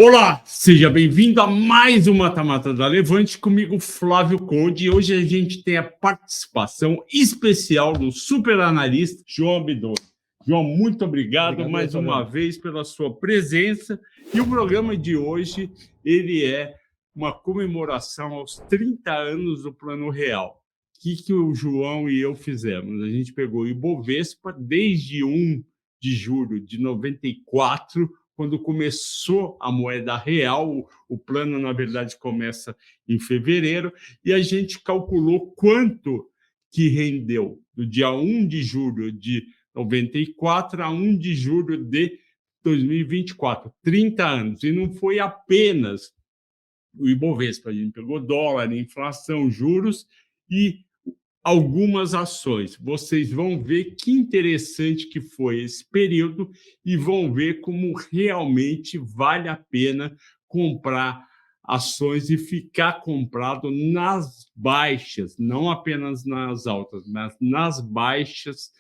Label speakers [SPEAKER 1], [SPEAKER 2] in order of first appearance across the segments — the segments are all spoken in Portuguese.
[SPEAKER 1] Olá, seja bem-vindo a mais um Mata-Mata da Levante, comigo Flávio Conde, e hoje a gente tem a participação especial do superanalista João Abidoni. João, muito obrigado mais uma vez pela sua presença, e o programa de hoje ele é uma comemoração aos 30 anos do Plano Real. O que o João e eu fizemos? A gente pegou o Ibovespa desde 1 de julho de 94, quando começou a moeda real, o plano, na verdade, começa em fevereiro, e a gente calculou quanto que rendeu do dia 1 de julho de 94 a 1 de julho de 2024, 30 anos. E não foi apenas o Ibovespa, a gente pegou dólar, inflação, juros e algumas ações. Vocês vão ver que interessante que foi esse período e vão ver como realmente vale a pena comprar ações e ficar comprado nas baixas, não apenas nas altas, mas nas baixas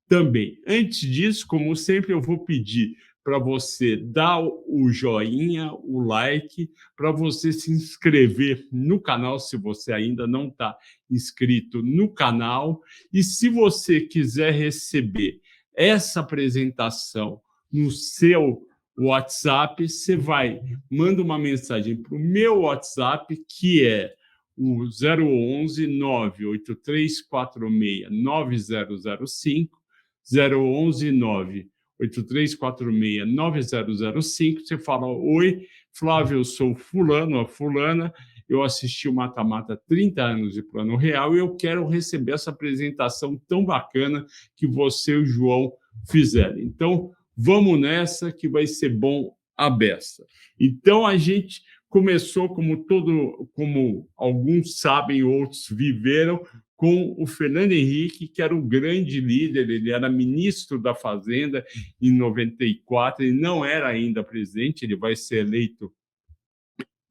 [SPEAKER 1] também. Antes disso, como sempre, eu vou pedir para você dar o joinha, o like, para você se inscrever no canal, se você ainda não está inscrito no canal. E se você quiser receber essa apresentação no seu WhatsApp, você manda uma mensagem para o meu WhatsApp, que é o 011 98346 9005, 011 98346 9005. Você fala: oi, Flávio, eu sou fulano, a fulana, eu assisti o Mata-Mata 30 anos de Plano Real e eu quero receber essa apresentação tão bacana que você e o João fizeram. Então, vamos nessa que vai ser bom a beça. Então, a gente começou, como alguns sabem, outros viveram, com o Fernando Henrique, que era um grande líder, ele era ministro da Fazenda em 94, ele não era ainda presidente, ele vai ser eleito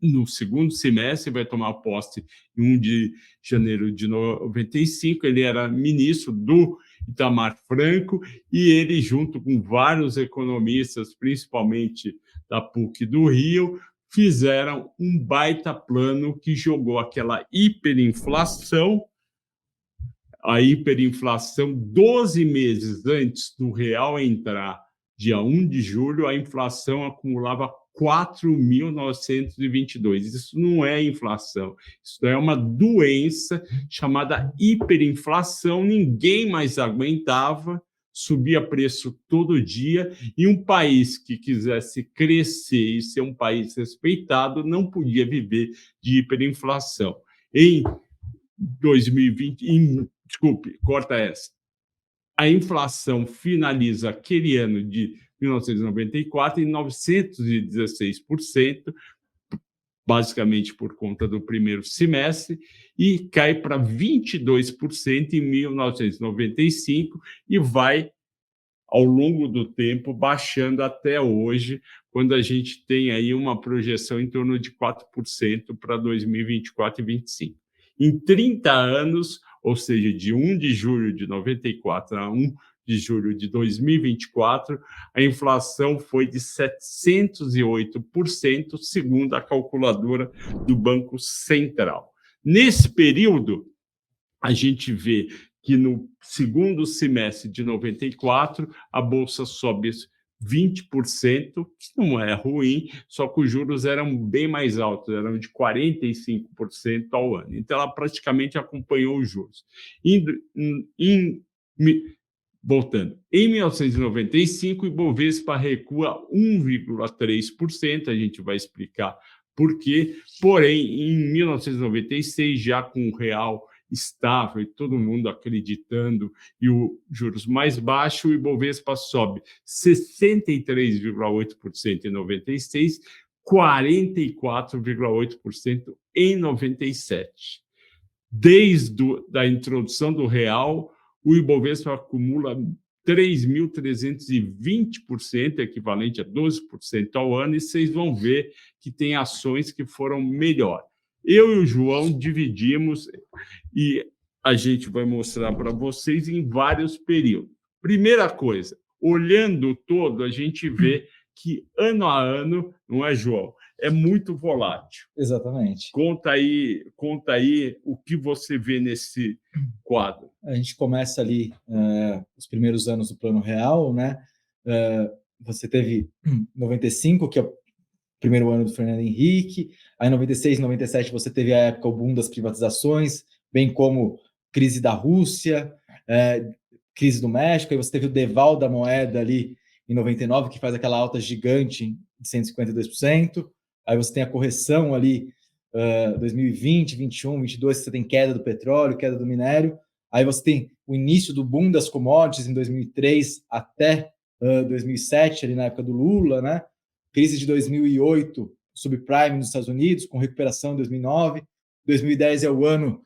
[SPEAKER 1] no segundo semestre, vai tomar posse em 1 de janeiro de 95, ele era ministro do Itamar Franco, e ele, junto com vários economistas, principalmente da PUC do Rio, fizeram um baita plano que jogou aquela hiperinflação, 12 meses antes do real entrar, dia 1 de julho, a inflação acumulava 4.922. Isso não é inflação, isso é uma doença chamada hiperinflação. Ninguém mais aguentava, subia preço todo dia, e um país que quisesse crescer e ser um país respeitado não podia viver de hiperinflação. Em 2020, desculpe, corta essa. A inflação finaliza aquele ano de 1994 em 916%, basicamente por conta do primeiro semestre, e cai para 22% em 1995 e vai, ao longo do tempo, baixando até hoje, quando a gente tem aí uma projeção em torno de 4% para 2024 e 2025. Em 30 anos, ou seja, de 1 de julho de 94 a 1 de julho de 2024, a inflação foi de 708%, segundo a calculadora do Banco Central. Nesse período, a gente vê que no segundo semestre de 94, a Bolsa sobe 20%, que não é ruim, só que os juros eram bem mais altos, eram de 45% ao ano. Então, ela praticamente acompanhou os juros. Voltando, em 1995, o Ibovespa recua 1,3%, a gente vai explicar por quê, porém, em 1996, já com o real estável e todo mundo acreditando e os juros mais baixos, o Ibovespa sobe 63,8% em 96, 44,8% em 97. Desde a introdução do real, o Ibovespa acumula 3.320%, equivalente a 12% ao ano, e vocês vão ver que tem ações que foram melhor. Eu e o João dividimos e a gente vai mostrar para vocês em vários períodos. Primeira coisa, olhando todo, a gente vê que ano a ano, não é, João? É muito volátil.
[SPEAKER 2] Exatamente.
[SPEAKER 1] Conta aí o que você vê nesse quadro.
[SPEAKER 2] A gente começa ali os primeiros anos do Plano Real, né? Você teve 95, que é o primeiro ano do Fernando Henrique, aí 96, 97 você teve a época, o boom das privatizações, bem como crise da Rússia, crise do México, aí você teve o deval da moeda ali em 99, que faz aquela alta gigante de 152%, aí você tem a correção ali 2020, 21, 22, você tem queda do petróleo, queda do minério, aí você tem o início do boom das commodities em 2003 até 2007, ali na época do Lula, né? Crise de 2008, subprime nos Estados Unidos, com recuperação em 2009. 2010 é o ano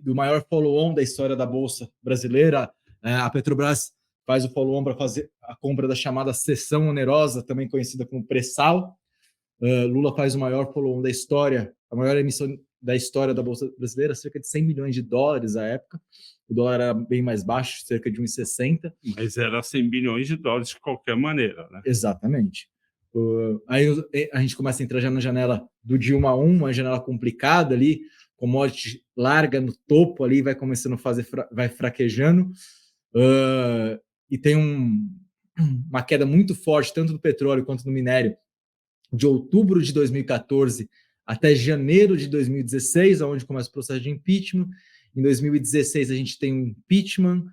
[SPEAKER 2] do maior follow-on da história da Bolsa brasileira. A Petrobras faz o follow-on para fazer a compra da chamada cessão onerosa, também conhecida como pré-sal. Lula faz o maior follow-on da história, a maior emissão da história da Bolsa Brasileira, cerca de 100 milhões de dólares à época. O dólar era bem mais baixo, cerca de 1,60.
[SPEAKER 1] Mas era 100 bilhões de dólares de qualquer maneira, né?
[SPEAKER 2] Exatamente. Aí a gente começa a entrar já na janela do Dilma 1, uma janela complicada ali, commodity larga no topo ali, vai começando a fazer, vai fraquejando, e tem uma queda muito forte, tanto do petróleo quanto do minério, de outubro de 2014 até janeiro de 2016, onde começa o processo de impeachment. Em 2016, a gente tem um impeachment,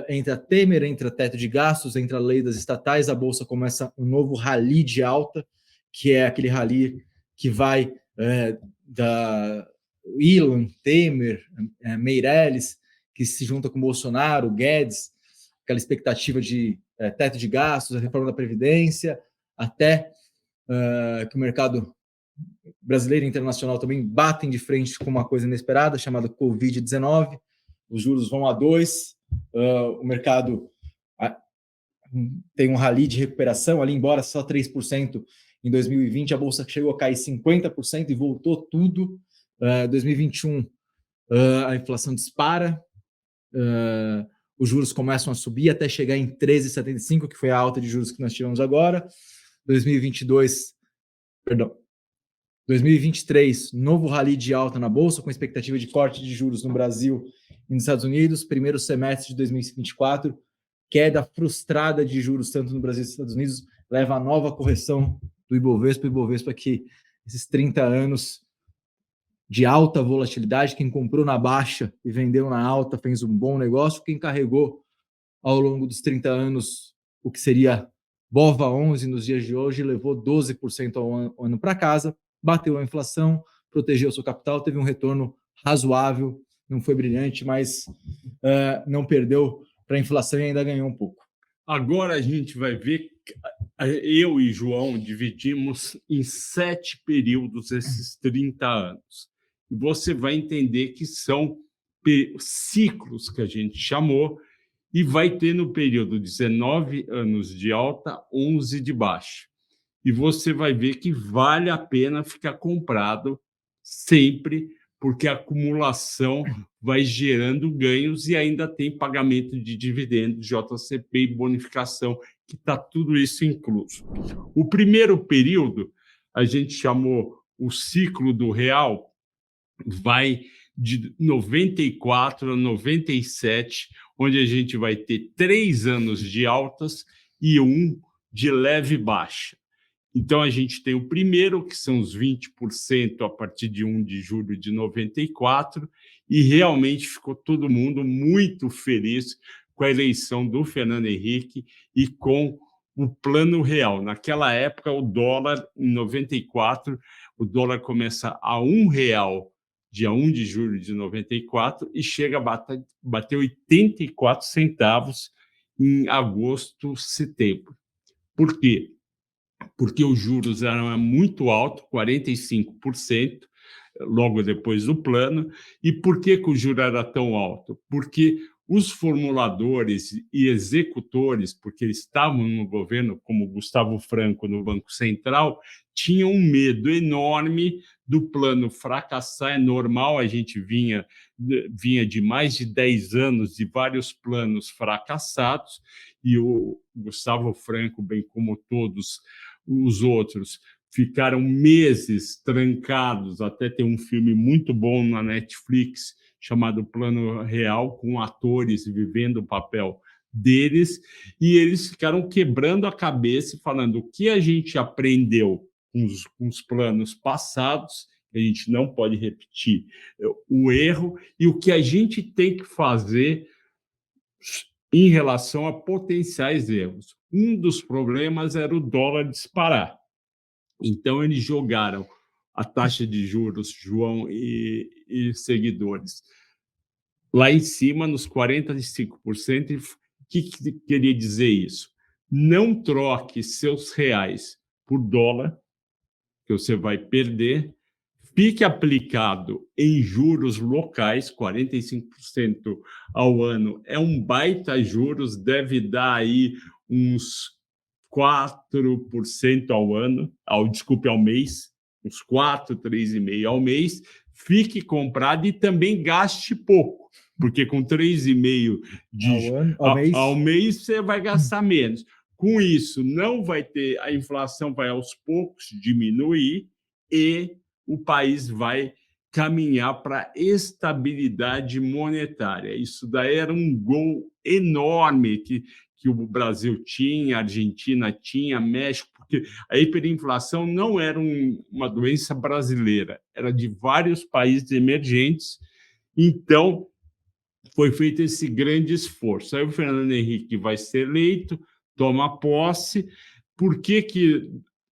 [SPEAKER 2] entra Temer, entra teto de gastos, entra a lei das estatais, a Bolsa começa um novo rally de alta, que é aquele rally que vai da Elon, Temer, Meirelles, que se junta com Bolsonaro, Guedes, aquela expectativa de teto de gastos, a reforma da Previdência, até que o mercado brasileiro e internacional também batem de frente com uma coisa inesperada, chamada Covid-19. Os juros vão a 2, o mercado tem um rally de recuperação ali, embora só 3% em 2020, a Bolsa chegou a cair 50% e voltou tudo. 2021, a inflação dispara, os juros começam a subir até chegar em 13,75, que foi a alta de juros que nós tivemos agora. 2023, novo rally de alta na Bolsa, com expectativa de corte de juros no Brasil e nos Estados Unidos. Primeiro semestre de 2024, queda frustrada de juros tanto no Brasil e nos Estados Unidos, leva a nova correção do Ibovespa, que esses 30 anos de alta volatilidade, quem comprou na baixa e vendeu na alta fez um bom negócio, quem carregou ao longo dos 30 anos o que seria BOVA 11 nos dias de hoje, levou 12% ao ano para casa, bateu a inflação, protegeu seu capital, teve um retorno razoável, não foi brilhante, mas não perdeu para a inflação e ainda ganhou um pouco.
[SPEAKER 1] Agora a gente vai ver, eu e João dividimos em 7 períodos esses 30 anos. E você vai entender que são ciclos que a gente chamou, e vai ter no período 19 anos de alta, 11 de baixa. E você vai ver que vale a pena ficar comprado sempre, porque a acumulação vai gerando ganhos e ainda tem pagamento de dividendos, JCP e bonificação, que está tudo isso incluso. O primeiro período, a gente chamou o ciclo do real, vai de 94 a 97, onde a gente vai ter 3 anos de altas e 1 de leve baixa. Então, a gente tem o primeiro, que são os 20% a partir de 1 de julho de 94, e realmente ficou todo mundo muito feliz com a eleição do Fernando Henrique e com o Plano Real. Naquela época, o dólar, em 94, o dólar começa a R$1, dia 1 de julho de 94, e chega a bater 84 centavos em agosto, setembro. Por quê? Porque os juros eram muito altos, 45%, logo depois do plano. E por que o juro era tão alto? Porque os formuladores e executores, porque eles estavam no governo, como Gustavo Franco no Banco Central, tinham um medo enorme do plano fracassar. É normal, a gente vinha de mais de 10 anos de vários planos fracassados, e o Gustavo Franco, bem como todos os outros, ficaram meses trancados, até ter um filme muito bom na Netflix chamado Plano Real, com atores vivendo o papel deles, e eles ficaram quebrando a cabeça e falando o que a gente aprendeu com os planos passados, a gente não pode repetir o erro, e o que a gente tem que fazer em relação a potenciais erros. Um dos problemas era o dólar disparar. Então, eles jogaram a taxa de juros, João e seguidores, lá em cima, nos 45%. E o que queria dizer isso? Não troque seus reais por dólar, que você vai perder. Fique aplicado em juros locais, 45% ao ano. É um baita juros, deve dar aí uns 4% ao ano, desculpe, ao mês, uns 4, 3,5% ao mês. Fique comprado e também gaste pouco, porque com 3,5% ao mês você vai gastar menos. Com isso, não vai ter, a inflação vai aos poucos diminuir e o país vai caminhar para estabilidade monetária. Isso daí era um gol enorme que o Brasil tinha, a Argentina tinha, México, porque a hiperinflação não era uma doença brasileira, era de vários países emergentes. Então, foi feito esse grande esforço. Aí o Fernando Henrique vai ser eleito, toma posse. Por que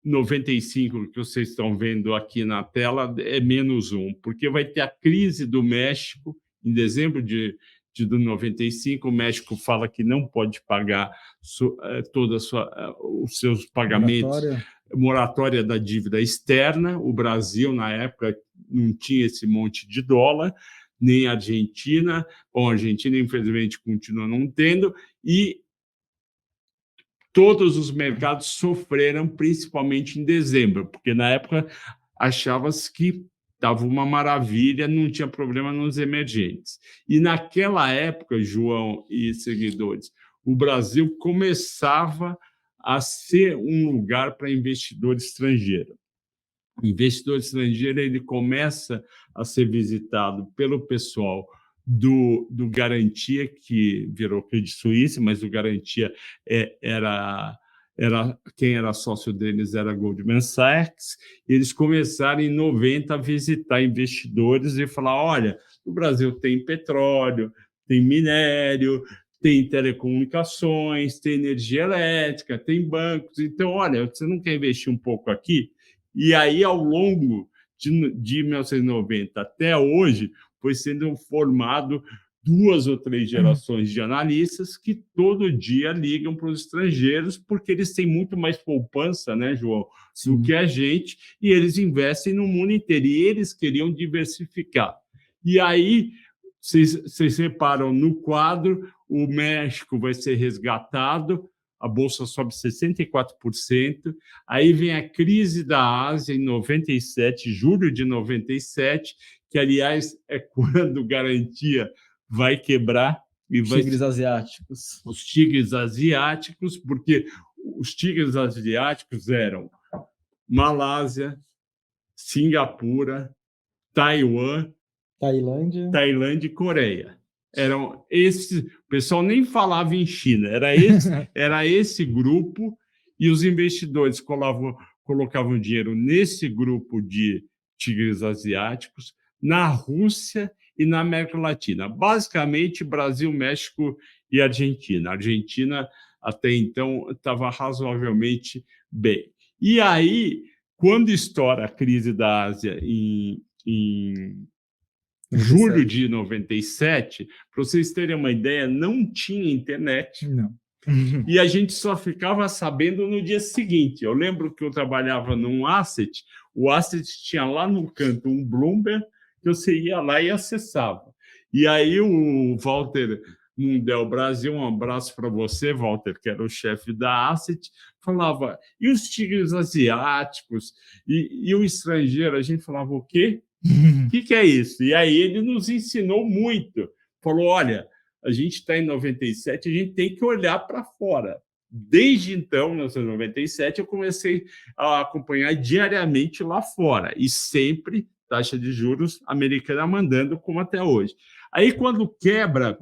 [SPEAKER 1] 95, que vocês estão vendo aqui na tela, é -1? Porque vai ter a crise do México em dezembro de 95. O México fala que não pode pagar todos os seus pagamentos, moratória da dívida externa. O Brasil, na época, não tinha esse monte de dólar, nem a Argentina. Bom, a Argentina, infelizmente, continua não tendo, e todos os mercados sofreram, principalmente em dezembro, porque na época achava-se que estava uma maravilha, não tinha problema nos emergentes. E naquela época, João e seguidores, o Brasil começava a ser um lugar para investidor estrangeiro. O investidor estrangeiro ele começa a ser visitado pelo pessoal do Garantia, que virou Credit Suisse, mas o Garantia quem era sócio deles era Goldman Sachs. Eles começaram em 90 a visitar investidores e falar: olha, o Brasil tem petróleo, tem minério, tem telecomunicações, tem energia elétrica, tem bancos. Então, olha, você não quer investir um pouco aqui? E aí, ao longo de 1990 até hoje, foi sendo formado 2 ou 3 gerações de analistas que todo dia ligam para os estrangeiros, porque eles têm muito mais poupança, né, João, do que a gente, e eles investem no mundo inteiro, e eles queriam diversificar. E aí, vocês reparam no quadro, o México vai ser resgatado, a bolsa sobe 64%, aí vem a crise da Ásia em 97, julho de 97, que, aliás, é quando Garantia vai quebrar.
[SPEAKER 2] Tigres asiáticos.
[SPEAKER 1] Os tigres asiáticos, porque os tigres asiáticos eram Malásia, Singapura, Taiwan, Tailândia e Coreia. Eram esses, o pessoal nem falava em China, era esse grupo, e os investidores colocavam dinheiro nesse grupo de tigres asiáticos, na Rússia e na América Latina. Basicamente, Brasil, México e Argentina. A Argentina, até então, estava razoavelmente bem. E aí, quando estoura a crise da Ásia em julho de 97, para vocês terem uma ideia, não tinha internet.
[SPEAKER 2] Não.
[SPEAKER 1] E a gente só ficava sabendo no dia seguinte. Eu lembro que eu trabalhava num asset, o asset tinha lá no canto um Bloomberg, que você ia lá e acessava. E aí o Walter Mundell Brasil, um abraço para você, Walter, que era o chefe da asset, falava: e os tigres asiáticos? E o estrangeiro? A gente falava: o quê? O que é isso? E aí ele nos ensinou muito. Falou: olha, a gente está em 97, a gente tem que olhar para fora. Desde então, 1997, eu comecei a acompanhar diariamente lá fora, e sempre taxa de juros americana mandando, como até hoje. Aí, quando quebra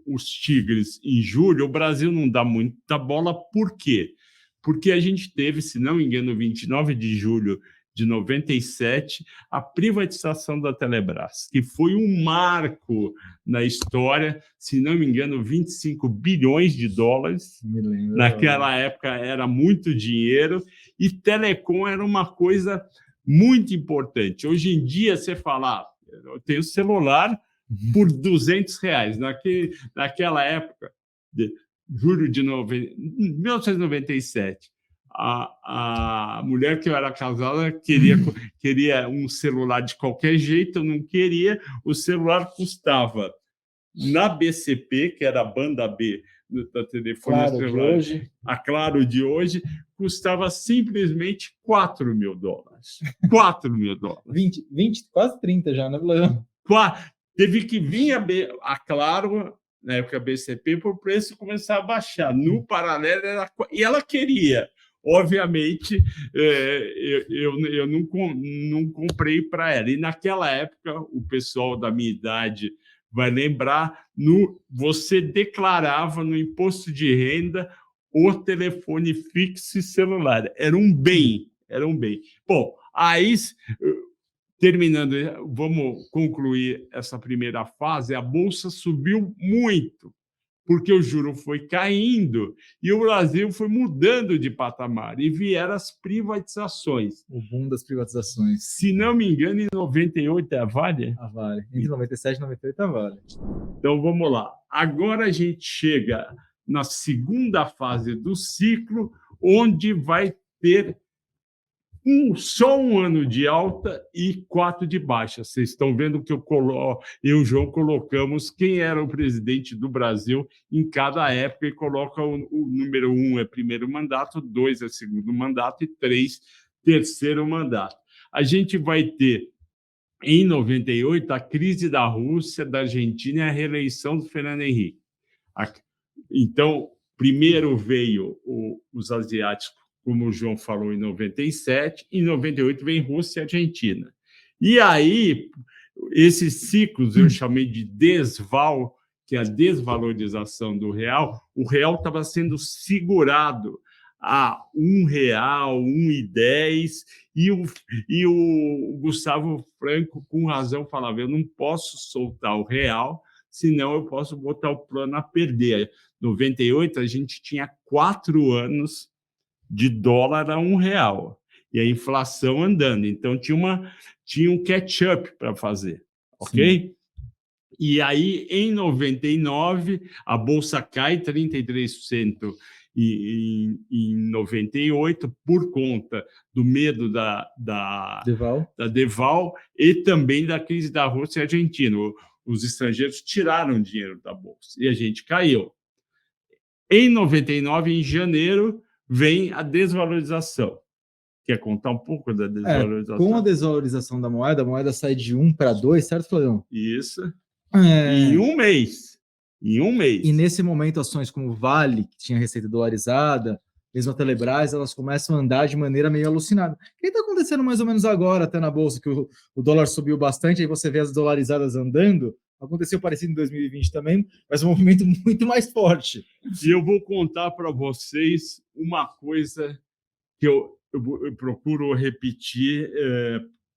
[SPEAKER 1] os tigres em julho, o Brasil não dá muita bola. Por quê? Porque a gente teve, se não me engano, 29 de julho de 97, a privatização da Telebrás, que foi um marco na história, se não me engano, 25 bilhões de dólares. Naquela época era muito dinheiro, e telecom era uma coisa muito importante. Hoje em dia, você fala, eu tenho celular por R$200. Naquela época, de julho de 1997, a mulher que eu era casada queria um celular de qualquer jeito, eu não queria. O celular custava, na BCP, que era a banda B da telefonia celular, a Claro de hoje, custava simplesmente $4 mil. $4 mil.
[SPEAKER 2] 20, quase 30 já, né, Leandro?
[SPEAKER 1] Teve que vir a Claro, na época a BCP, por preço começar a baixar. No paralelo, e ela queria. Obviamente, eu não comprei para ela. E naquela época, o pessoal da minha idade vai lembrar, você declarava no imposto de renda o telefone fixo e celular. Era um bem. Bom, aí, terminando, vamos concluir essa primeira fase. A Bolsa subiu muito, porque o juro foi caindo e o Brasil foi mudando de patamar, e vieram as privatizações.
[SPEAKER 2] O boom das privatizações.
[SPEAKER 1] Se não me engano, em 98 é a Vale?
[SPEAKER 2] A Vale. Entre 97 e 98 é a Vale.
[SPEAKER 1] Então, vamos lá. Agora a gente chega na segunda fase do ciclo, onde vai ter só um ano de alta e 4 de baixa. Vocês estão vendo que eu e o João colocamos quem era o presidente do Brasil em cada época, e coloca o número 1 é primeiro mandato, 2 é segundo mandato e 3 terceiro mandato. A gente vai ter, em 98, a crise da Rússia, da Argentina e a reeleição do Fernando Henrique. Então, primeiro veio os asiáticos, como o João falou, em 97, em 98 vem Rússia e Argentina. E aí, esses ciclos eu chamei de desval, que é a desvalorização do real. O real estava sendo segurado a R$1, 1,10, e o Gustavo Franco, com razão, falava, eu não posso soltar o real, senão eu posso botar o plano a perder. Em 98, a gente tinha 4 anos de dólar a R$1, e a inflação andando. Então, tinha um catch-up para fazer, ok? Sim. E aí, em 99, a Bolsa cai 33% em 98, por conta do medo da deval e também da crise da Rússia e Argentina. Os estrangeiros tiraram dinheiro da Bolsa e a gente caiu. Em 99, em janeiro, vem a desvalorização. Quer contar um pouco da desvalorização?
[SPEAKER 2] Com a desvalorização da moeda, a moeda sai de 1 para 2, certo, Flavião?
[SPEAKER 1] Isso. Em um mês.
[SPEAKER 2] E nesse momento, ações como Vale, que tinha receita dolarizada, mesmo a Telebrás, elas começam a andar de maneira meio alucinada. O que está acontecendo mais ou menos agora, até na Bolsa, que o dólar subiu bastante, aí você vê as dolarizadas andando. Aconteceu parecido em 2020 também, mas um movimento muito mais forte.
[SPEAKER 1] E eu vou contar para vocês uma coisa que eu procuro repetir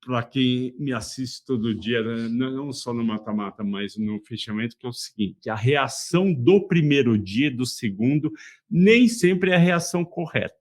[SPEAKER 1] para quem me assiste todo dia, né? Não só no mata-mata, mas no fechamento, que é o seguinte: a reação do primeiro dia, do segundo, nem sempre é a reação correta.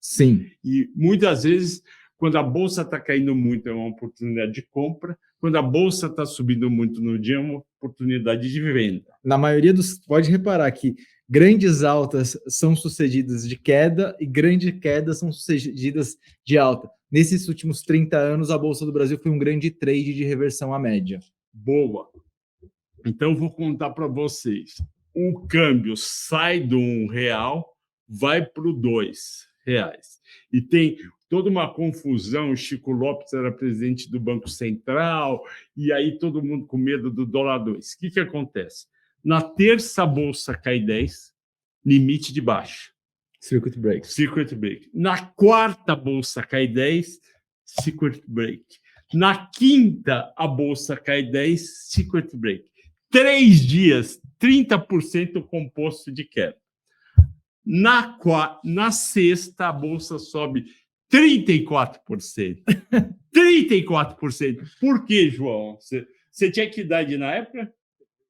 [SPEAKER 2] Sim.
[SPEAKER 1] E muitas vezes, quando a Bolsa está caindo muito, é uma oportunidade de compra. Quando a Bolsa está subindo muito no dia, é uma oportunidade de venda.
[SPEAKER 2] Na maioria pode reparar que grandes altas são sucedidas de queda e grandes quedas são sucedidas de alta. Nesses últimos 30 anos, a Bolsa do Brasil foi um grande trade de reversão à média.
[SPEAKER 1] Boa. Então, vou contar para vocês. O câmbio sai do R$1, vai para o R$2. E tem toda uma confusão. O Chico Lopes era presidente do Banco Central, e aí todo mundo com medo do dólar 2. O que acontece? Na terça, a Bolsa cai 10, limite de baixa.
[SPEAKER 2] Circuit break.
[SPEAKER 1] Circuit break. Na quarta, a Bolsa cai 10, circuit break. Na quinta, a Bolsa cai 10, circuit break. 3 dias, 30% composto de queda. Na sexta, a Bolsa sobe 34%. 34%. Por quê, João? Você tinha que idade na época?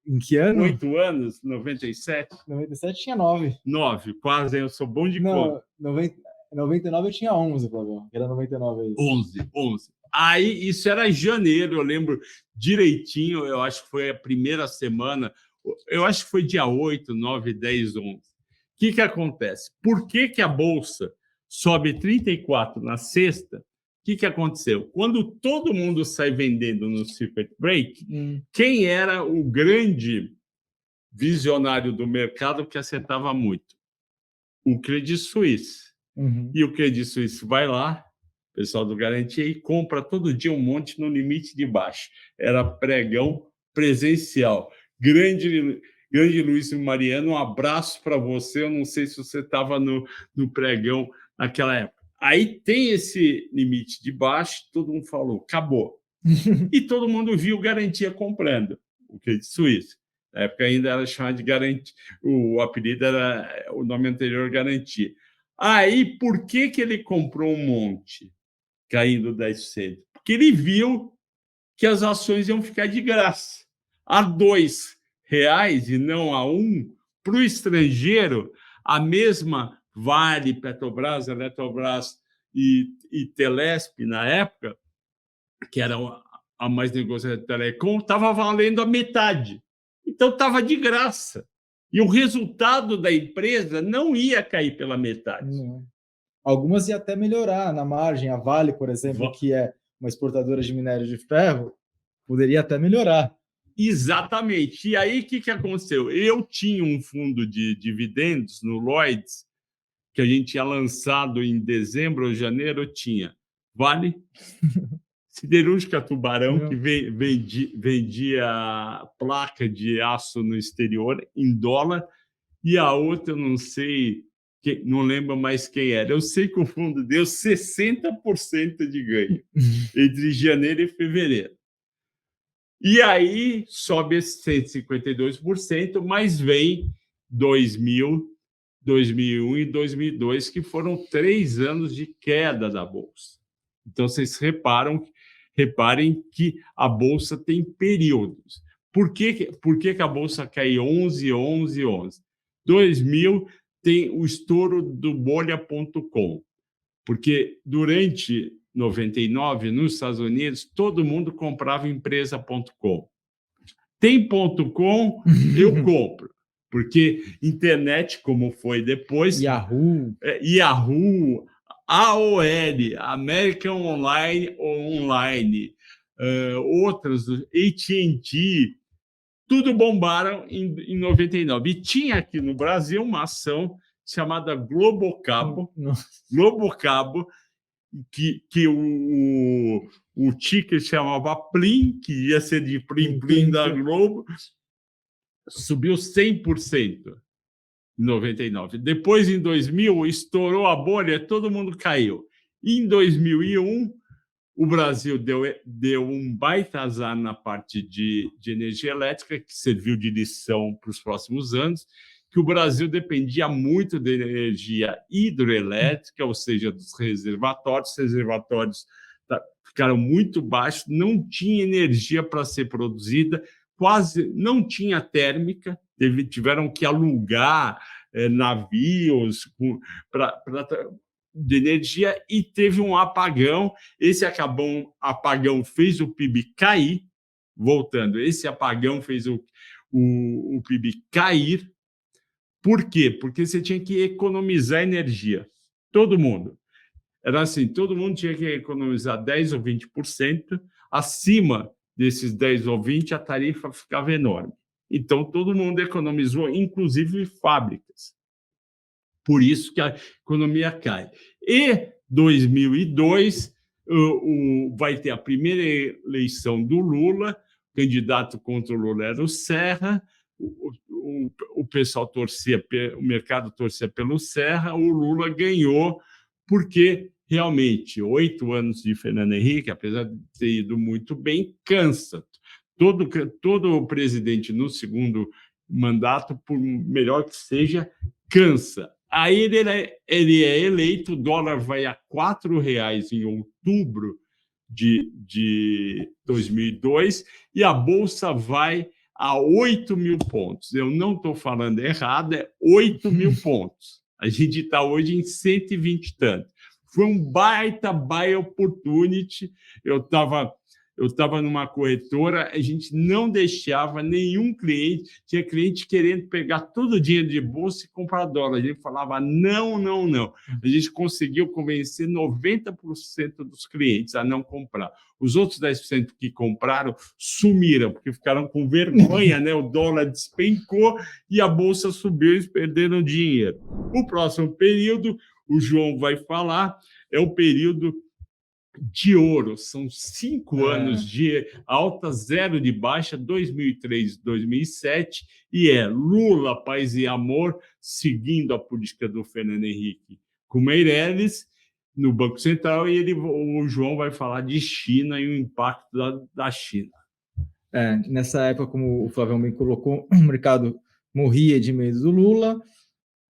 [SPEAKER 2] Em que ano?
[SPEAKER 1] 8 anos, 97?
[SPEAKER 2] 97 tinha 9.
[SPEAKER 1] 9, quase, eu sou bom de conta.
[SPEAKER 2] 99 eu tinha 11, Flavio. Era 99 aí.
[SPEAKER 1] 11. Aí, isso era janeiro, eu lembro direitinho, eu acho que foi a primeira semana, eu acho que foi dia 8, 9, 10, 11. O que acontece? Por que a Bolsa sobe 34 na sexta? O que aconteceu? Quando todo mundo sai vendendo no circuit break, quem era o grande visionário do mercado que acertava muito? O Credit Suisse. E o Credit Suisse vai lá, pessoal do Garantia, e compra todo dia um monte no limite de baixo. Era pregão presencial. Grande Luiz Mariano, um abraço para você. Eu não sei se você estava no pregão naquela época. Aí tem esse limite de baixo, todo mundo falou, acabou. E todo mundo viu Garantia comprando, o Credit Suisse. Na época ainda era chamado de Garantia, o apelido era, o nome anterior, Garantia. Aí, por que ele comprou um monte, caindo 10%? Porque ele viu que as ações iam ficar de graça. A R$2 e não a 1, para o estrangeiro, a mesma Vale, Petrobras, Eletrobras e Telesp, na época, que era a mais negociada de telecom, estava valendo a metade. Então, estava de graça. E o resultado da empresa não ia cair pela metade.
[SPEAKER 2] Não. Algumas ia até melhorar na margem. A Vale, por exemplo, que é uma exportadora de minério de ferro, poderia até melhorar.
[SPEAKER 1] Exatamente. E aí, o que aconteceu? Eu tinha um fundo de dividendos no Lloyds, que a gente tinha lançado em dezembro ou janeiro, eu tinha Vale, Siderúrgica Tubarão, que vendia placa de aço no exterior em dólar, e a outra, eu não sei, não lembro mais quem era. Eu sei que o fundo deu 60% de ganho entre janeiro e fevereiro. E aí sobe esse 152%, mas vem 2000, 2001 e 2002, que foram 3 anos de queda da Bolsa. Então, vocês reparem que a Bolsa tem períodos. Por que a Bolsa cai 11? 2000 tem o estouro do bolha.com, porque durante 99, nos Estados Unidos, todo mundo comprava empresa.com. Tem .com, eu compro, porque internet, como foi depois...
[SPEAKER 2] Yahoo,
[SPEAKER 1] AOL, American Online, outras, AT&T, tudo bombaram em 99. E tinha aqui no Brasil uma ação chamada Globocabo, que o ticker chamava Plim, que ia ser de Plim da Globo, subiu 100%. Em 99. Depois, em 2000, estourou a bolha, todo mundo caiu. Em 2001, o Brasil deu um baita azar na parte de energia elétrica, que serviu de lição para os próximos anos, que o Brasil dependia muito da energia hidroelétrica, ou seja, dos reservatórios. Os reservatórios ficaram muito baixos, não tinha energia para ser produzida, quase não tinha térmica, tiveram que alugar navios de energia e teve um apagão. Esse apagão fez o PIB cair, voltando, esse apagão fez o PIB cair. Por quê? Porque você tinha que economizar energia. Todo mundo. Era assim, todo mundo tinha que economizar 10% ou 20%, acima desses 10 ou 20%, a tarifa ficava enorme. Então, todo mundo economizou, inclusive fábricas. Por isso que a economia cai. E 2002, vai ter a primeira eleição do Lula, o candidato contra o Lula era o Serra, o pessoal torcia, o mercado torcia pelo Serra, o Lula ganhou, porque realmente 8 anos de Fernando Henrique, apesar de ter ido muito bem, cansa. Todo presidente no segundo mandato, por melhor que seja, cansa. Aí ele é eleito, o dólar vai a R$ 4 em outubro de 2002 e a Bolsa vai a 8 mil pontos. Eu não estou falando errado, é 8 mil pontos. A gente está hoje em 120 e tanto. Foi um baita buy opportunity. Eu estava numa corretora, a gente não deixava nenhum cliente, tinha cliente querendo pegar todo o dinheiro de bolsa e comprar dólar. A gente falava não, não, não. A gente conseguiu convencer 90% dos clientes a não comprar. Os outros 10% que compraram sumiram, porque ficaram com vergonha, né? O dólar despencou e a bolsa subiu e eles perderam dinheiro. O próximo período, o João vai falar, é o período de ouro, são 5 anos de alta, 0 de baixa, 2003, 2007, e é Lula, paz e amor, seguindo a política do Fernando Henrique com Meirelles no Banco Central, e o João vai falar de China e o impacto da China.
[SPEAKER 2] Nessa época, como o Flávio bem colocou, o mercado morria de medo do Lula,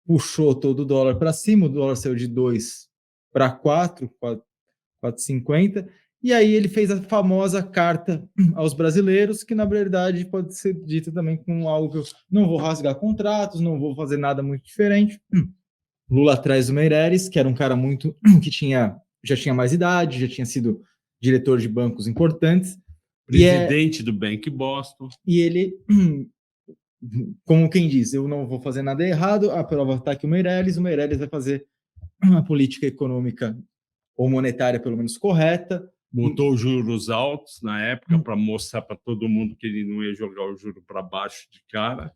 [SPEAKER 2] puxou todo o dólar para cima, o dólar saiu de 2 para 4,50, e aí ele fez a famosa carta aos brasileiros, que na verdade pode ser dita também como algo que eu não vou rasgar contratos, não vou fazer nada muito diferente. Lula traz o Meirelles, que era um cara que já tinha mais idade, já tinha sido diretor de bancos importantes.
[SPEAKER 1] Presidente do Bank Boston.
[SPEAKER 2] E ele, como quem diz, eu não vou fazer nada errado, a prova está que o Meirelles vai fazer uma política econômica ou monetária, pelo menos, correta.
[SPEAKER 1] Botou juros altos na época para mostrar para todo mundo que ele não ia jogar o juro para baixo de cara.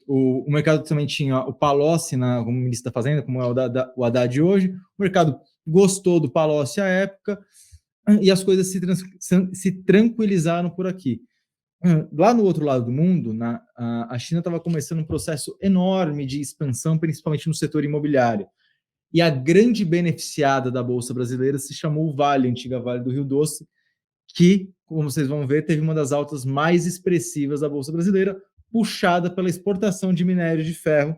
[SPEAKER 2] O mercado também tinha o Palocci como ministro da Fazenda, como é o Haddad hoje. O mercado gostou do Palocci à época e as coisas se tranquilizaram por aqui. Lá no outro lado do mundo, a China estava começando um processo enorme de expansão, principalmente no setor imobiliário. E a grande beneficiada da Bolsa Brasileira se chamou Vale, a antiga Vale do Rio Doce, que, como vocês vão ver, teve uma das altas mais expressivas da Bolsa Brasileira, puxada pela exportação de minério de ferro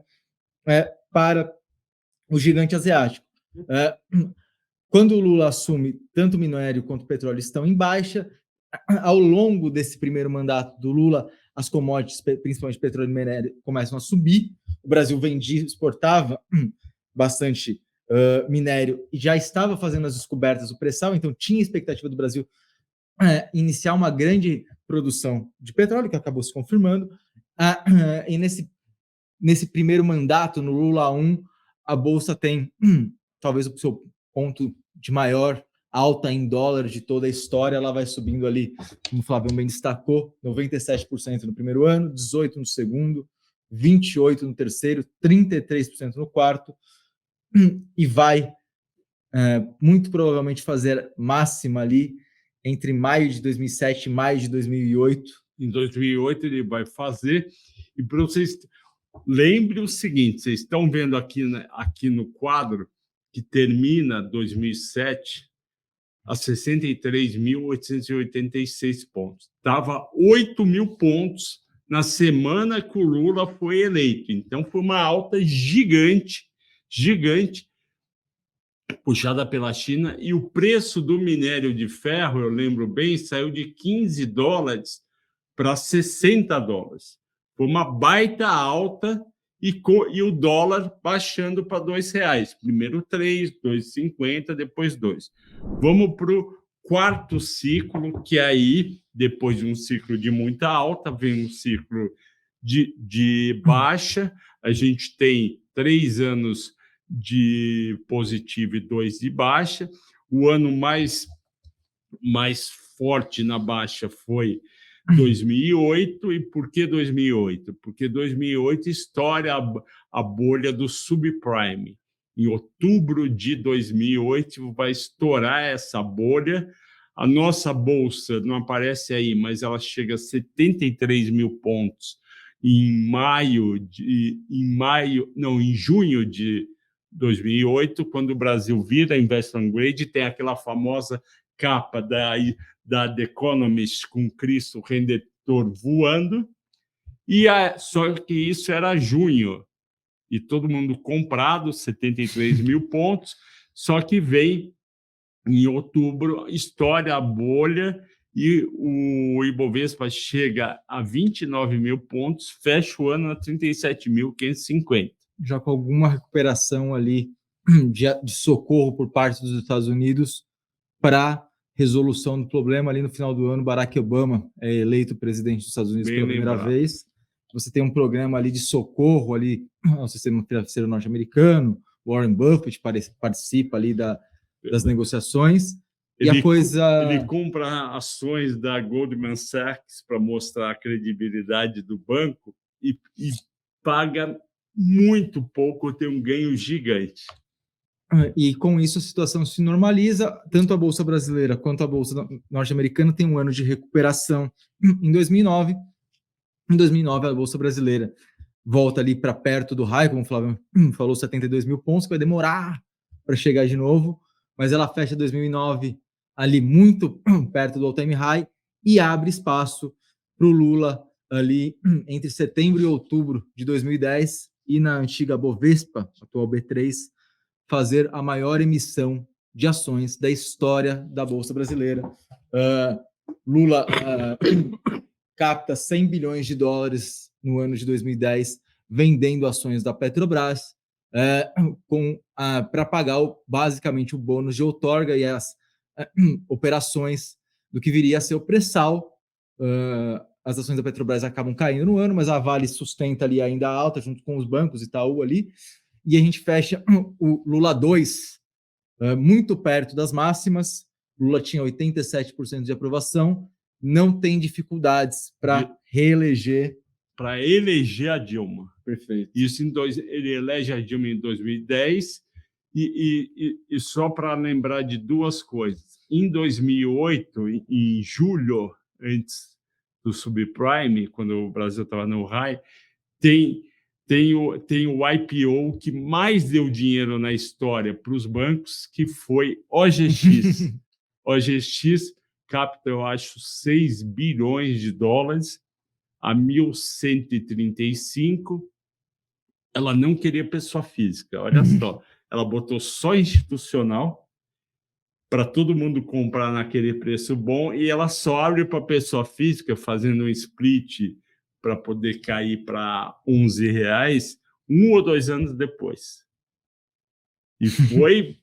[SPEAKER 2] para o gigante asiático. Quando o Lula assume, tanto o minério quanto o petróleo estão em baixa. Ao longo desse primeiro mandato do Lula, as commodities, principalmente petróleo e minério, começam a subir. O Brasil exportava bastante minério e já estava fazendo as descobertas do pré-sal, então tinha expectativa do Brasil iniciar uma grande produção de petróleo, que acabou se confirmando. E nesse primeiro mandato, no Lula 1, a Bolsa tem talvez o seu ponto de maior alta em dólar de toda a história. Ela vai subindo ali, como o Flávio bem destacou, 97% no primeiro ano, 18% no segundo, 28% no terceiro, 33% no quarto, e vai muito provavelmente fazer máxima ali entre maio de 2007 e maio de 2008.
[SPEAKER 1] Em 2008 ele vai fazer, e para vocês lembrem o seguinte, vocês estão vendo aqui no quadro que termina 2007 a 63.886 pontos. Estava 8 mil pontos na semana que o Lula foi eleito. Então, foi uma alta gigante, puxada pela China. E o preço do minério de ferro, eu lembro bem, saiu de $15 para $60. Foi uma baita alta. E o dólar baixando para R$2. Primeiro 3, 2,50, depois 2. Vamos para o quarto ciclo, que aí, depois de um ciclo de muita alta, vem um ciclo de baixa. A gente tem 3 anos de positivo e 2 de baixa. O ano mais forte na baixa foi 2008. E por que 2008? Porque 2008 estoura a bolha do subprime. em outubro de 2008, vai estourar essa bolha. A nossa bolsa não aparece aí, mas ela chega a 73 mil pontos em junho de 2008, quando o Brasil vira investment grade, tem aquela famosa capa da The Economist com Cristo Redentor voando, só que isso era junho, e todo mundo comprado, 73 mil pontos, só que vem em outubro, estoura a bolha e o Ibovespa chega a 29 mil pontos, fecha o ano a 37.550.
[SPEAKER 2] Já com alguma recuperação ali de socorro por parte dos Estados Unidos para resolução do problema. Ali no final do ano, Barack Obama é eleito presidente dos Estados Unidos pela primeira vez. Você tem um programa ali de socorro ali ao sistema financeiro norte-americano. Warren Buffett participa ali das negociações.
[SPEAKER 1] Ele compra ações da Goldman Sachs para mostrar a credibilidade do banco e paga muito pouco, tem um ganho gigante.
[SPEAKER 2] E com isso a situação se normaliza, tanto a Bolsa Brasileira quanto a Bolsa Norte-Americana tem um ano de recuperação em 2009. Em 2009, a Bolsa Brasileira volta ali para perto do high, como o Flávio falou, 72 mil pontos, que vai demorar para chegar de novo, mas ela fecha 2009 ali muito perto do all-time high e abre espaço para o Lula ali entre setembro e outubro de 2010 e na antiga Bovespa, atual B3, fazer a maior emissão de ações da história da Bolsa Brasileira. Lula capta 100 bilhões de dólares no ano de 2010, vendendo ações da Petrobras, para pagar basicamente o bônus de outorga e as operações do que viria a ser o pré-sal. As ações da Petrobras acabam caindo no ano, mas a Vale sustenta ali ainda alta, junto com os bancos Itaú ali, e a gente fecha o Lula 2 muito perto das máximas. Lula tinha 87% de aprovação, não tem dificuldades para reeleger.
[SPEAKER 1] Para eleger a Dilma.
[SPEAKER 2] Perfeito.
[SPEAKER 1] Isso ele elege a Dilma em 2010, e só para lembrar de duas coisas. Em 2008, em julho, antes do subprime, quando o Brasil estava no high, tem o IPO que mais deu dinheiro na história para os bancos, que foi OGX. OGX capta, eu acho, 6 bilhões de dólares a 1.135. Ela não queria pessoa física, olha só. Ela botou só institucional para todo mundo comprar naquele preço bom, e ela só abre para pessoa física, fazendo um split para poder cair para R$11, 1 ou 2 anos depois. E foi...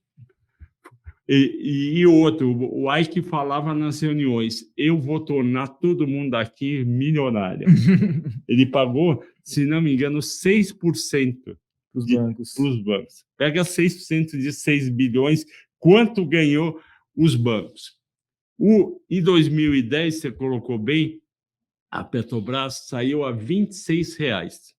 [SPEAKER 1] E outro, o Ike falava nas reuniões, eu vou tornar todo mundo aqui milionário. Ele pagou, se não me engano, 6% para os bancos. Pega 6% de 6 bilhões, quanto ganhou os bancos? Em 2010, você colocou bem, a Petrobras saiu a R$26.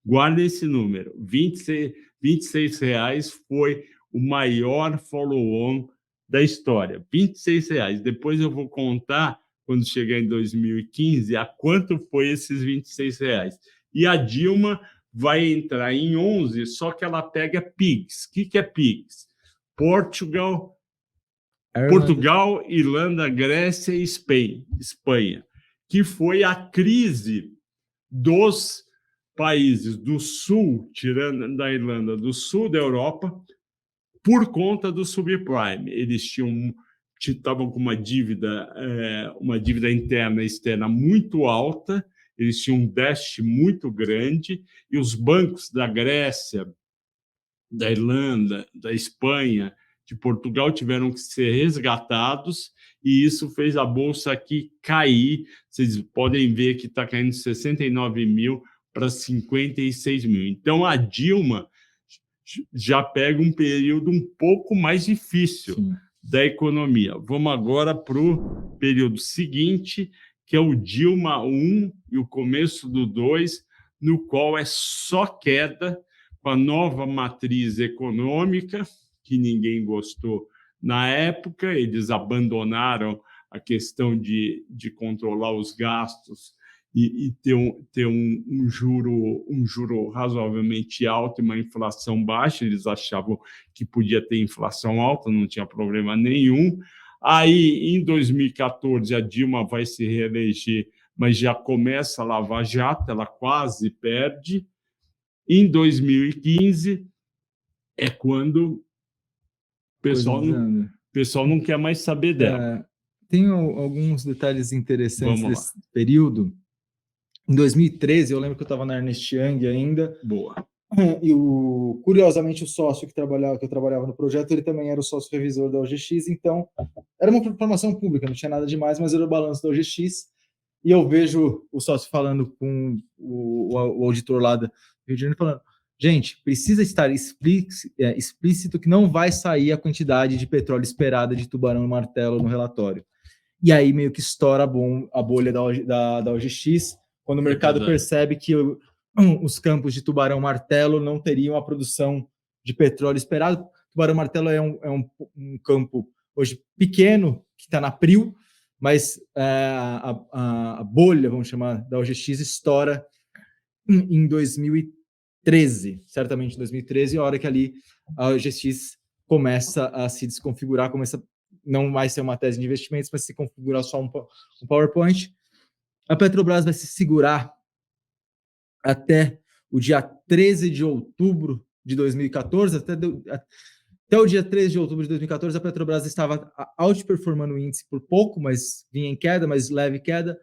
[SPEAKER 1] Guarda esse número, R$26 foi o maior follow-on da história, R$26. Depois eu vou contar, quando chegar em 2015, a quanto foi esses R$26. E a Dilma vai entrar em 11, só que ela pega PIGS. O que é PIGS? Portugal, Irlanda, Grécia e Espanha, que foi a crise dos países do sul, tirando da Irlanda, do sul da Europa, por conta do subprime. Eles estavam com uma dívida interna e externa muito alta, eles tinham um déficit muito grande, e os bancos da Grécia, da Irlanda, da Espanha, de Portugal tiveram que ser resgatados, e isso fez a bolsa aqui cair. Vocês podem ver que está caindo de 69 mil para 56 mil. Então, a Dilma já pega um período um pouco mais difícil da economia. Vamos agora para o período seguinte, que é o Dilma 1 e o começo do 2, no qual é só queda, com a nova matriz econômica, que ninguém gostou na época, eles abandonaram a questão de controlar os gastos e ter um juro razoavelmente alto e uma inflação baixa. Eles achavam que podia ter inflação alta, não tinha problema nenhum. Aí, em 2014, a Dilma vai se reeleger, mas já começa a Lava Jato, ela quase perde. Em 2015, é quando o pessoal não quer mais saber dela.
[SPEAKER 2] Tem alguns detalhes interessantes
[SPEAKER 1] Vamos
[SPEAKER 2] desse período. Em 2013, eu lembro que eu estava na Ernst Young ainda.
[SPEAKER 1] Boa.
[SPEAKER 2] E curiosamente, o sócio que eu trabalhava no projeto, ele também era o sócio revisor da OGX, então era uma informação pública, não tinha nada demais, mas era o balanço da OGX. E eu vejo o sócio falando com o auditor lá do Rio de Janeiro, falando: gente, precisa estar explícito que não vai sair a quantidade de petróleo esperada de Tubarão e Martelo no relatório. E aí meio que estoura a bolha da OGX, quando o mercado percebe que os campos de Tubarão Martelo não teriam a produção de petróleo esperado. Tubarão Martelo é um campo hoje pequeno, que está na PRIO, mas a bolha, vamos chamar, da OGX estoura em 2013, certamente em 2013, a hora que ali a OGX começa a se desconfigurar, não vai ser uma tese de investimentos, vai se configurar só um PowerPoint. A Petrobras vai se segurar até o dia 13 de outubro de 2014, até o dia 13 de outubro de 2014, a Petrobras estava outperformando o índice por pouco, mas vinha em queda, mas leve queda,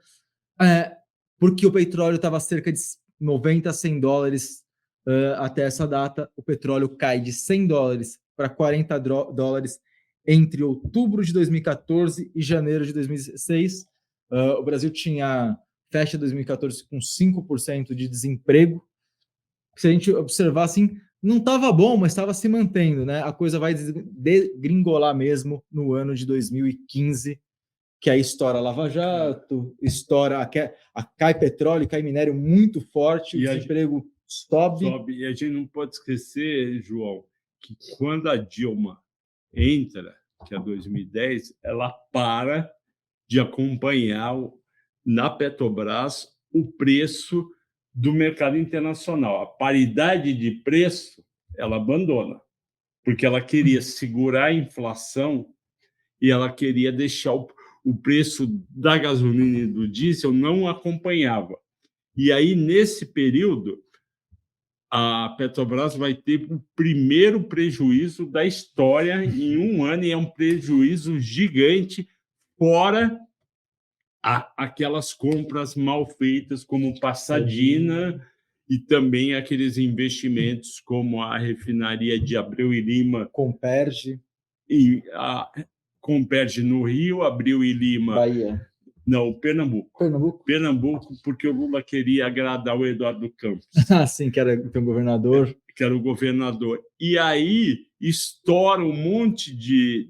[SPEAKER 2] porque o petróleo estava cerca de 90 a 100 dólares até essa data. O petróleo cai de 100 dólares para 40 dólares entre outubro de 2014 e janeiro de 2016. O Brasil fecha 2014 com 5% de desemprego. Se a gente observar assim, não estava bom, mas estava se mantendo, né? A coisa vai degringolar mesmo no ano de 2015, que aí estoura a Lava Jato, cai petróleo, cai minério muito forte, o desemprego sobe.
[SPEAKER 1] E a gente não pode esquecer, João, que quando a Dilma entra, que é 2010, ela para de acompanhar na Petrobras o preço do mercado internacional. A paridade de preço ela abandona, porque ela queria segurar a inflação e ela queria deixar o preço da gasolina e do diesel não acompanhava. E aí, nesse período, a Petrobras vai ter o primeiro prejuízo da história em um ano, e é um prejuízo gigante, fora aquelas compras mal feitas, como Passadina, e também aqueles investimentos como a refinaria de Abreu e Lima.
[SPEAKER 2] Comperge.
[SPEAKER 1] E a Comperge no Rio, Abreu e Lima...
[SPEAKER 2] Bahia.
[SPEAKER 1] Não, Pernambuco, porque o Lula queria agradar o Eduardo Campos.
[SPEAKER 2] Sim, que era o governador.
[SPEAKER 1] Que era o governador. E aí estoura um monte de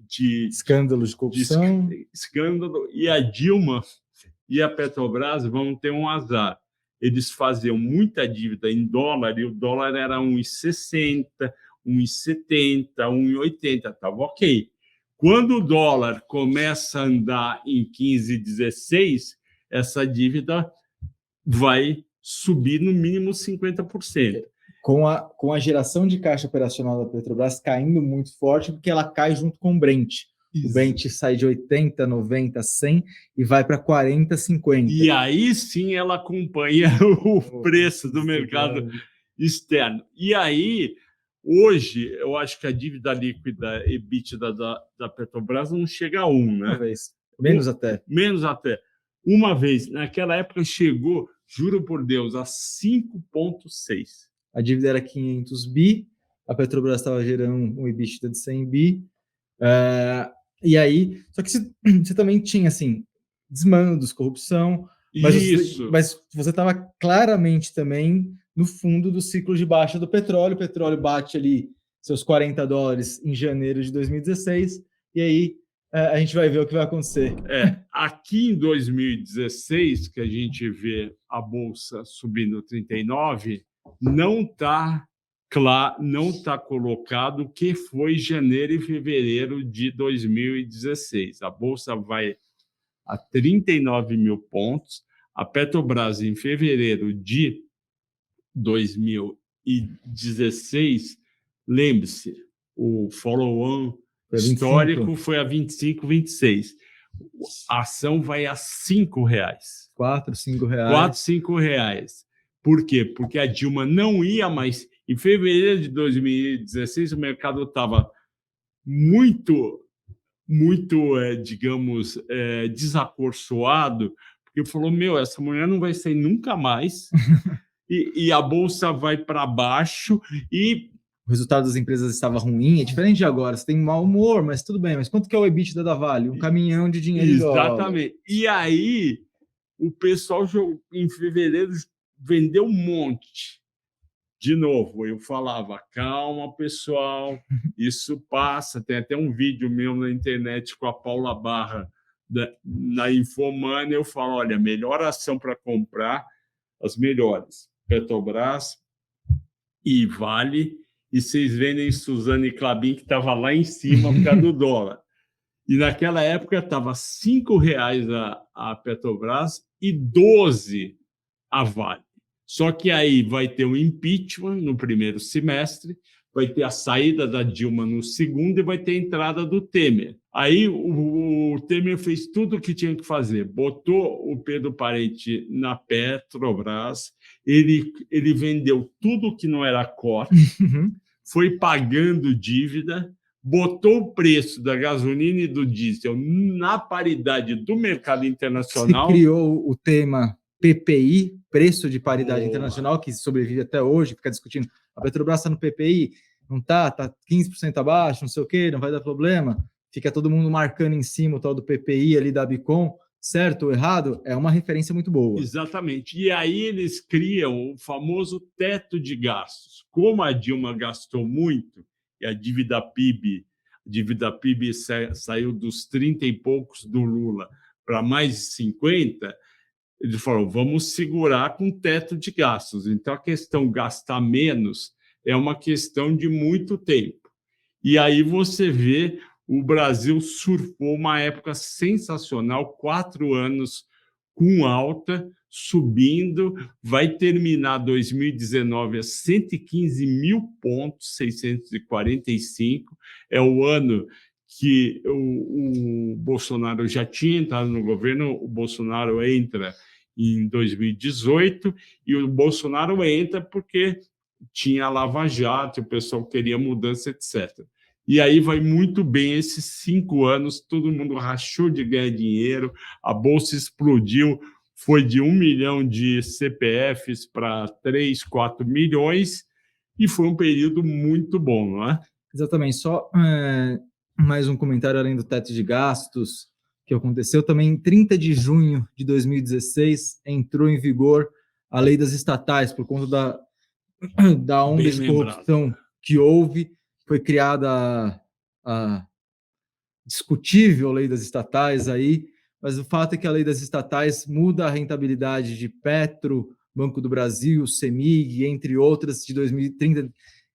[SPEAKER 2] escândalos de corrupção.
[SPEAKER 1] Escândalo. E a Dilma e a Petrobras vão ter um azar. Eles faziam muita dívida em dólar, e o dólar era 1,60, 1,70, 1,80, estava ok. Quando o dólar começa a andar em 15, 16, essa dívida vai subir no mínimo 50%.
[SPEAKER 2] Com a geração de caixa operacional da Petrobras caindo muito forte, porque ela cai junto com o Brent. Isso. O Brent sai de 80, 90, 100 e vai para 40, 50.
[SPEAKER 1] E aí sim ela acompanha o preço do mercado externo. E aí, hoje, eu acho que a dívida líquida EBITDA da Petrobras não chega a 1, né?
[SPEAKER 2] Uma vez. Menos até.
[SPEAKER 1] Menos até. Uma vez. Naquela época chegou, juro por Deus, a 5,6.
[SPEAKER 2] A dívida era 500 bi, a Petrobras estava gerando um EBITDA de 100 bi. E aí, só que você também tinha, assim, desmandos, corrupção, mas você estava claramente também no fundo do ciclo de baixa do petróleo. O petróleo bate ali seus 40 dólares em janeiro de 2016, e aí a gente vai ver o que vai acontecer.
[SPEAKER 1] Aqui em 2016, que a gente vê a Bolsa subindo 39, não está claro, não está colocado o que foi janeiro e fevereiro de 2016. A Bolsa vai a 39 mil pontos. A Petrobras, em fevereiro de 2016, lembre-se, o follow-on histórico foi a 25, 26. A ação vai a R$ 5.
[SPEAKER 2] R$ 4, R$ 5.
[SPEAKER 1] R$ 4, R$ 5. Por quê? Porque a Dilma não ia mais. Em fevereiro de 2016, o mercado estava muito, digamos, desacorçoado, porque falou: meu, essa mulher não vai sair nunca mais, e a Bolsa vai para baixo, e
[SPEAKER 2] o resultado das empresas estava ruim. É diferente de agora, você tem mau humor, mas tudo bem. Mas quanto que é o EBITDA da Vale? Um caminhão de dinheiro.
[SPEAKER 1] Exatamente. E aí, o pessoal, em fevereiro, vendeu um monte. De novo, eu falava: calma, pessoal, isso passa. Tem até um vídeo meu na internet com a Paula Barra, na Infomoney. Eu falo: olha, melhor ação para comprar, as melhores, Petrobras e Vale, e vocês vendem Suzano e Klabin, que estava lá em cima por causa do dólar. E naquela época estava R$ 5 a Petrobras e 12 a Vale. Só que aí vai ter o impeachment no primeiro semestre, vai ter a saída da Dilma no segundo e vai ter a entrada do Temer. Aí o Temer fez tudo o que tinha que fazer, botou o Pedro Parente na Petrobras, ele vendeu tudo que não era core, foi pagando dívida, botou o preço da gasolina e do diesel na paridade do mercado internacional.
[SPEAKER 2] Se criou o tema PPI, preço de paridade internacional, que sobrevive até hoje, fica discutindo. A Petrobras está no PPI, não está 15% abaixo, não sei o quê, não vai dar problema. Fica todo mundo marcando em cima o tal do PPI ali da Bicom, certo ou errado? É uma referência muito boa.
[SPEAKER 1] Exatamente. E aí eles criam o famoso teto de gastos. Como a Dilma gastou muito, e a dívida PIB saiu dos 30 e poucos do Lula para mais de 50, eles falaram: vamos segurar com teto de gastos. Então, a questão gastar menos é uma questão de muito tempo. E aí você vê, o Brasil surfou uma época sensacional, 4 anos com alta, subindo, vai terminar 2019 a 115 mil pontos, 645. É o ano que o Bolsonaro já tinha entrado no governo. O Bolsonaro entra em 2018 e o Bolsonaro entra porque tinha a Lava Jato, o pessoal queria mudança, etc. E aí vai muito bem esses 5 anos, todo mundo rachou de ganhar dinheiro, a Bolsa explodiu, foi de 1 milhão de CPFs para 3, 4 milhões, e foi um período muito bom, não é?
[SPEAKER 2] Exatamente. Só mais um comentário além do teto de gastos que aconteceu. Também em 30 de junho de 2016 entrou em vigor a lei das estatais, por conta da onda de corrupção que houve. Foi criada a discutível lei das estatais aí, mas o fato é que a lei das estatais muda a rentabilidade de Petro, Banco do Brasil, CEMIG, entre outras, de 2030,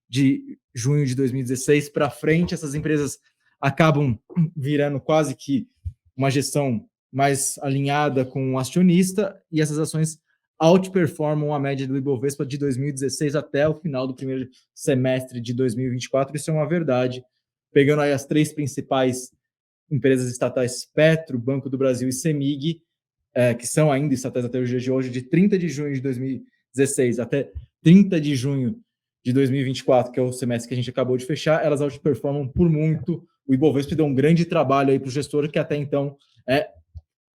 [SPEAKER 2] de junho de 2016 para frente. Essas empresas acabam virando quase que uma gestão mais alinhada com o acionista, e essas ações outperformam a média do Ibovespa de 2016 até o final do primeiro semestre de 2024. Isso é uma verdade. Pegando aí as 3 principais empresas estatais, Petro, Banco do Brasil e CEMIG, que são ainda estatais até o dia de hoje, de 30 de junho de 2016 até 30 de junho de 2024, que é o semestre que a gente acabou de fechar, elas outperformam por muito. O Ibovespa deu um grande trabalho aí para o gestor, que até então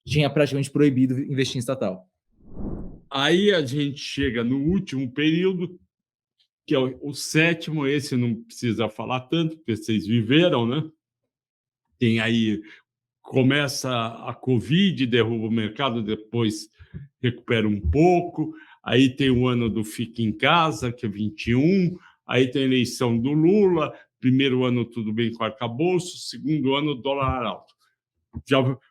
[SPEAKER 2] tinha praticamente proibido investir em estatal.
[SPEAKER 1] Aí a gente chega no último período, que é o sétimo. Esse não precisa falar tanto, porque vocês viveram, né? Tem aí, começa a Covid, derruba o mercado, depois recupera um pouco. Aí tem o ano do Fica em Casa, que é 21. Aí tem a eleição do Lula. Primeiro ano tudo bem com o arcabouço, segundo ano dólar alto.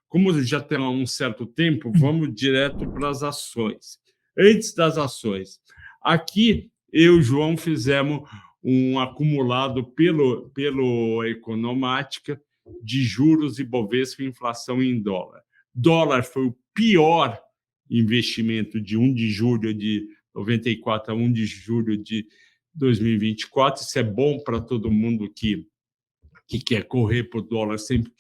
[SPEAKER 1] Como já tem um certo tempo, vamos direto para as ações. Antes das ações, aqui eu e o João fizemos um acumulado pelo Economática de juros e Bovespa e inflação em dólar. Dólar foi o pior investimento de 1 de julho de 94 a 1 de julho de 2024. Isso é bom para todo mundo que quer correr por dólar sempre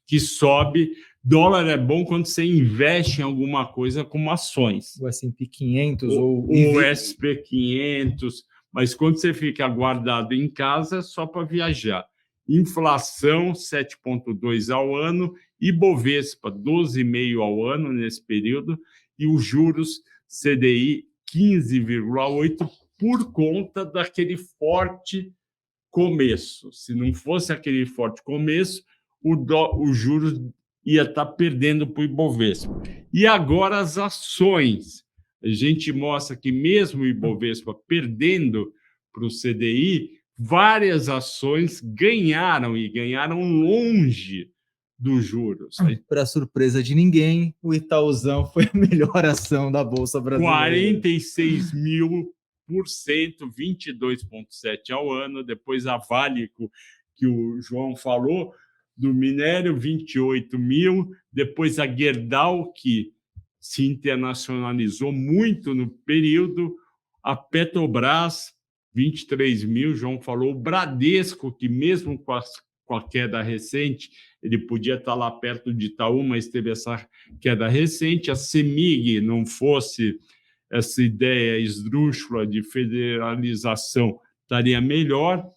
[SPEAKER 1] que sobe. Dólar é bom quando você investe em alguma coisa como ações.
[SPEAKER 2] O S&P 500
[SPEAKER 1] ou o SP 500, mas quando você fica guardado em casa é só para viajar. Inflação 7,2 ao ano, Ibovespa 12,5 ao ano nesse período, e os juros CDI 15,8 por conta daquele forte começo. Se não fosse aquele forte começo, os juros ia estar perdendo para o Ibovespa. E agora as ações. A gente mostra que mesmo o Ibovespa perdendo para o CDI, várias ações ganharam e ganharam longe dos juros.
[SPEAKER 2] Para surpresa de ninguém, o Itaúzão foi a melhor ação da Bolsa Brasileira.
[SPEAKER 1] 46.000%, 22,7% ao ano. Depois a Vale, que o João falou, do minério, 28 mil. Depois a Gerdau, que se internacionalizou muito no período. A Petrobras, 23 mil, João falou. O Bradesco, que mesmo com a queda recente, ele podia estar lá perto de Itaú, mas teve essa queda recente. A CEMIG, não fosse essa ideia esdrúxula de federalização, estaria melhor.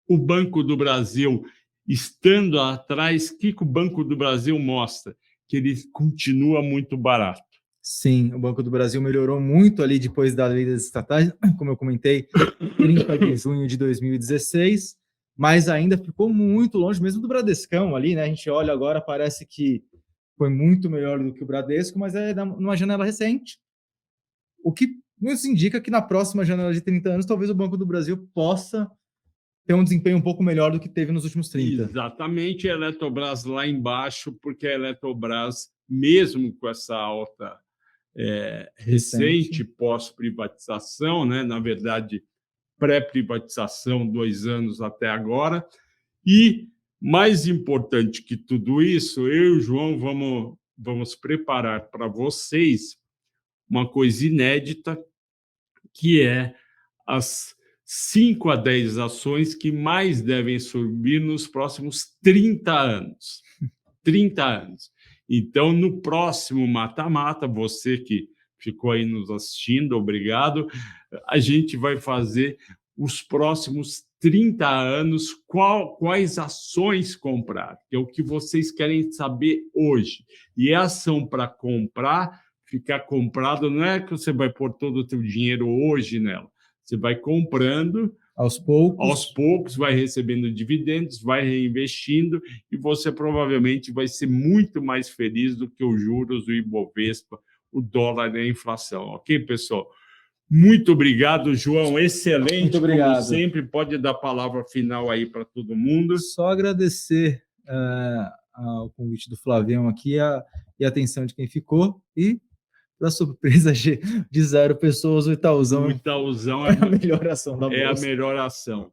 [SPEAKER 1] O Banco do Brasil, estando atrás, o que o Banco do Brasil mostra? Que ele continua muito barato.
[SPEAKER 2] Sim, o Banco do Brasil melhorou muito ali depois da lei das estatais, como eu comentei, 30 de junho de 2016, mas ainda ficou muito longe mesmo do Bradescão ali, né? A gente olha agora, parece que foi muito melhor do que o Bradesco, mas é numa janela recente. O que nos indica que na próxima janela de 30 anos, talvez o Banco do Brasil possa ter um desempenho um pouco melhor do que teve nos últimos 30.
[SPEAKER 1] Exatamente, a Eletrobras lá embaixo, porque a Eletrobras, mesmo com essa alta recente, pós-privatização, né? Na verdade, pré-privatização, 2 anos até agora, e mais importante que tudo isso, eu e o João vamos preparar para vocês uma coisa inédita, que é as 5 a 10 ações que mais devem subir nos próximos 30 anos. 30 anos. Então, no próximo Mata-Mata, você que ficou aí nos assistindo, obrigado, a gente vai fazer os próximos 30 anos, quais ações comprar, que é o que vocês querem saber hoje. E a ação para comprar, ficar comprado, não é que você vai pôr todo o seu dinheiro hoje nela. Você vai comprando aos poucos, vai recebendo dividendos, vai reinvestindo e você provavelmente vai ser muito mais feliz do que os juros, o Ibovespa, o dólar e a inflação. Ok, pessoal? Muito obrigado, João. Excelente,
[SPEAKER 2] muito obrigado.
[SPEAKER 1] Como sempre. Pode dar a palavra final aí para todo mundo.
[SPEAKER 2] Só agradecer ao convite do Flavião aqui e a atenção de quem ficou. E, para surpresa de 0 pessoas, o Itaúzão
[SPEAKER 1] é
[SPEAKER 2] a melhor ação da Bolsa.
[SPEAKER 1] É a melhor ação.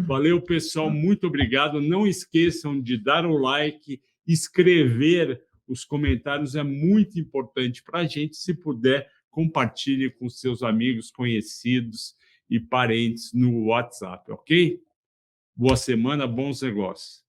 [SPEAKER 1] Valeu, pessoal. Muito obrigado. Não esqueçam de dar o like, escrever os comentários. É muito importante para a gente. Se puder, compartilhe com seus amigos, conhecidos e parentes no WhatsApp, ok? Boa semana, bons negócios.